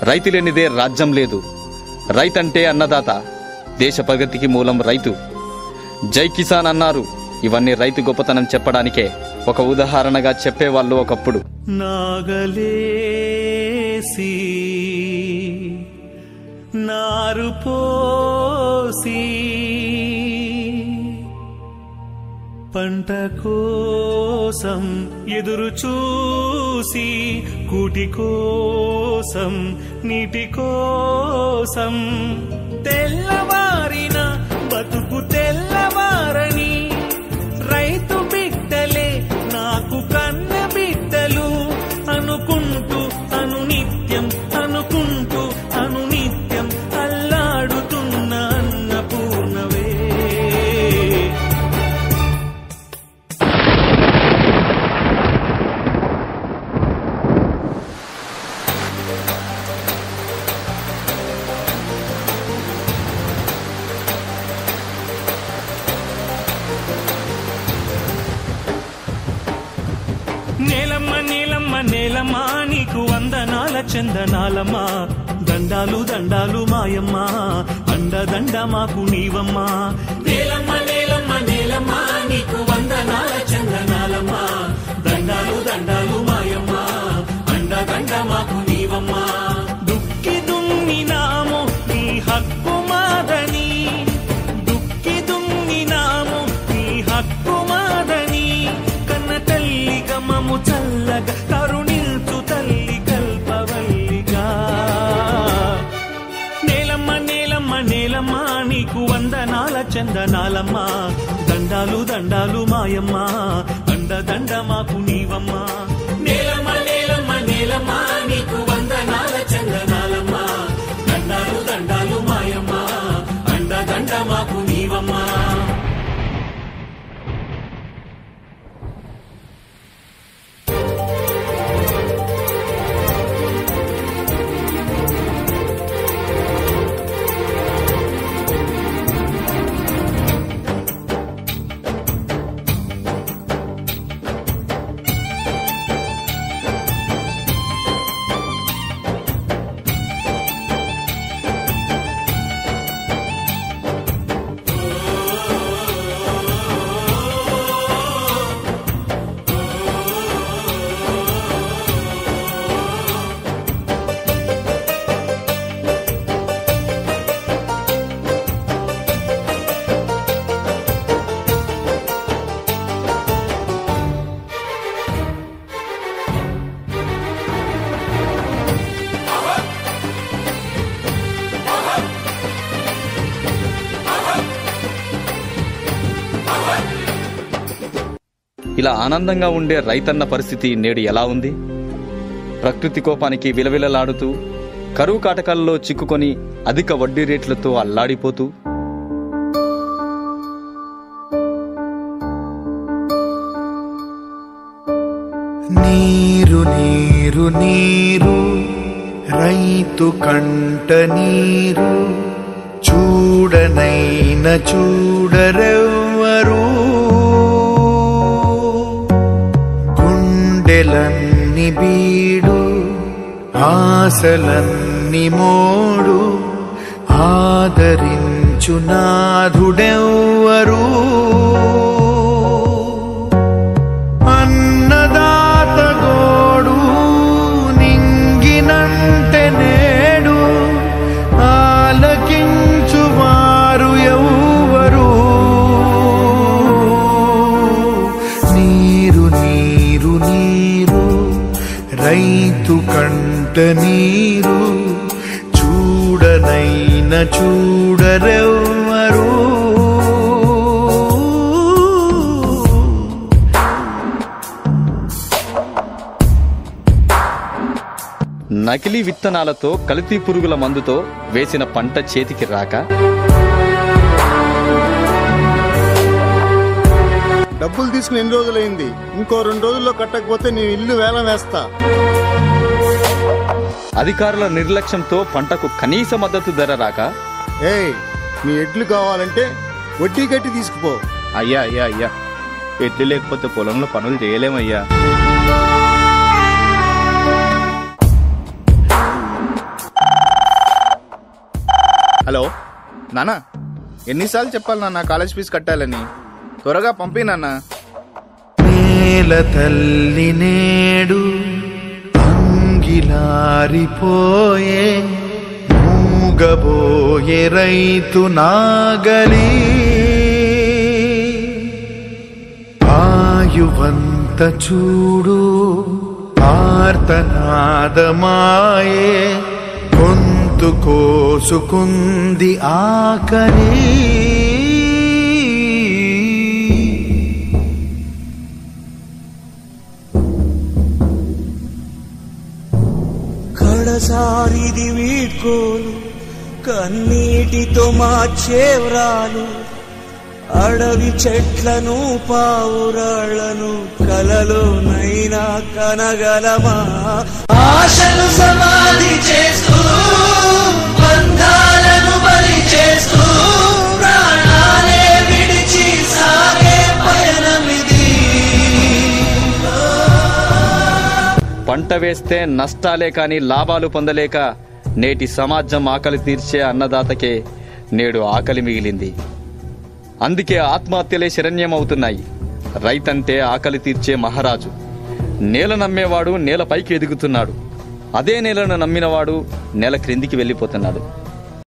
రైతు లేనిదే రాజ్యం లేదు. రైతంటే అన్నదాత, దేశ ప్రగతికి మూలం రైతు. జై కిసాన్ అన్నారు. ఇవన్నీ రైతు గొప్పతనం చెప్పడానికే ఒక ఉదాహరణగా చెప్పేవాళ్ళు ఒకప్పుడు. నాగలేసి నారు పోసి పంట కోసం ఎదురు చూసి కూటి కోసం నీటి కోసం తెల్లవారిన బతుకు తెల్లవారని రైతు బిడ్డలే నాకు కన్న బిడ్డలు అనుకుంటూ అనునిత్యం అనుకుంటూ అనునిత్యం అల్లాడుతున్న అన్నపూర్ణవే. నేలమ్మ నేలమ్మ నేలమ్మ నీకు వందనాల చందనాలమ్మా, దండాలు దండాలు మాయమ్మ, అండదండ మాకు నీవమ్మా. నేలమ్మ నేలమ్మ నేలమ్మ నీకు వందనాల చందనాలమ్మా, దండాలు దండాలు మాయమ్మ, అండదండ మాకు నీవమ్మా. దుక్కి దున్నినాము నీ హక్కు మాదని, దుక్కి దున్నినాము నీ హక్కు మాదని, కన్న తల్లి గమము చల్లగా కరుణించు తల్లి కల్పవల్లిగా. నేలమ్మ నేలమ్మ నేలమ్మ నీకు వందనాల చందనాలమ్మ, దండాలు దండాలు మాయమ్మ, అండదండ మాకు నీవమ్మా. నేలమ్మ నేలమ్మ నేలమ్మ నీకు వందనాల చందనాలమ్మ, దండాలు దండాలు మాయమ్మ, అండదండ మాకు నీవమ్మా. ఇలా ఆనందంగా ఉండే రైతన్న పరిస్థితి నేడు ఎలా ఉంది? ప్రకృతి కోపానికి విలవిలలాడుతూ, కరువు కాటకాల్లో చిక్కుకొని అధిక వడ్డీ రేట్లతో అల్లాడిపోతూ, నీరు నీరు నీరు రైతు కంట నీరు, చూడనైన చూడరెవ్వరు, గుండెలన్ని బీడు ఆశలన్ని మోడు, ఆదరించు నాథుడెవ్వరు. అన్నదాత గోడు నింగినంటే నేడు, ఆలకించువారు ఎవ్వరు. నీరు నీరు నీరు రైతు కంట నీరు, చూడనైన చూడరెవ్వరు. నకిలీ విత్తనాలతో, కల్తీ పురుగుల మందుతో వేసిన పంట చేతికి రాక, డబ్బులు తీసుకుని ఎన్ని రోజులైంది, ఇంకో 2 రోజుల్లో కట్టకపోతే నేను ఇల్లు వేలం వేస్తా. అధికారుల నిర్లక్ష్యంతో పంటకు కనీస మద్దతు ధర రాక, నీ ఎడ్లు కావాలంటే వడ్డీ కట్టి తీసుకుపో. అయ్యా అయ్యా అయ్యా, ఎడ్లు లేకపోతే పొలంలో పనులు చేయలేమయ్యా. హలో నాన్న, ఎన్నిసార్లు చెప్పాలి నాన్న కాలేజ్ ఫీజు కట్టాలని? త్వరగా పంపి నాన్న. నేల తల్లి నేడు అంగిలారిపోయే, మూగబోయే రైతు నాగలి, ఆయువంత చూడు ఆర్తనాదమాయే, గొంతు కోసుకుంది ఆకలి. కడసారిది వీడ్కోలు, కన్నీటితో మార్చేవ్రాలు, అడవి చెట్లను పావురాళ్లను కలలోనైనా కనగలమా? ఆశలు సమాధి చేస్తూ, బంధాలను బలి చేస్తూ, ప్రాణాలే విడిచి సాగే పయనమిది. పంట వేస్తే నష్టాలే కాని లాభాలు పొందలేక నేటి సమాజం ఆకలి తీర్చే అన్నదాతకే నేడు ఆకలి మిగిలింది. అందుకే ఆత్మహత్యలే శరణ్యమవుతున్నాయి. రైతంటే ఆకలి తీర్చే మహారాజు. నేల నమ్మేవాడు నేల పైకి ఎదుగుతున్నాడు. అదే నేలను నమ్మినవాడు నేల క్రిందికి వెళ్ళిపోతున్నాడు.